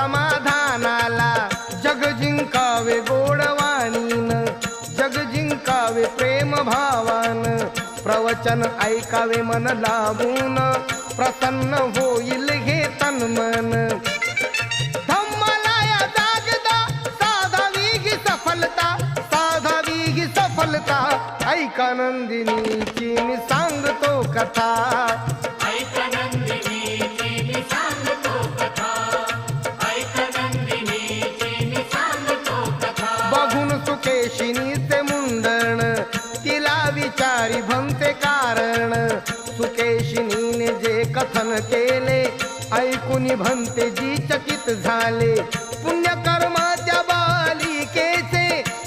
समाधानाला. जग जिंकावे गोडवाणीन, जग जिंकावे प्रेम भावान. प्रवचन ऐकावे मन लावून, प्रसन्न होईल हे तन मन. धम्माला जागदा साधावी गी सफलता, साधावी गी सफलता. ऐका नंदिनीची मी सांगतो कथा, ऐका नंदिनीची मी सांगतो कथा, ऐका नंदिनीची मी सांगतो कथा. बघून सुकेशिनीचे मुंडण, तिला विचारी भंते कारण. सुकेशिनीने जे कथन केले, ऐकून भंतेजी चकित झाले.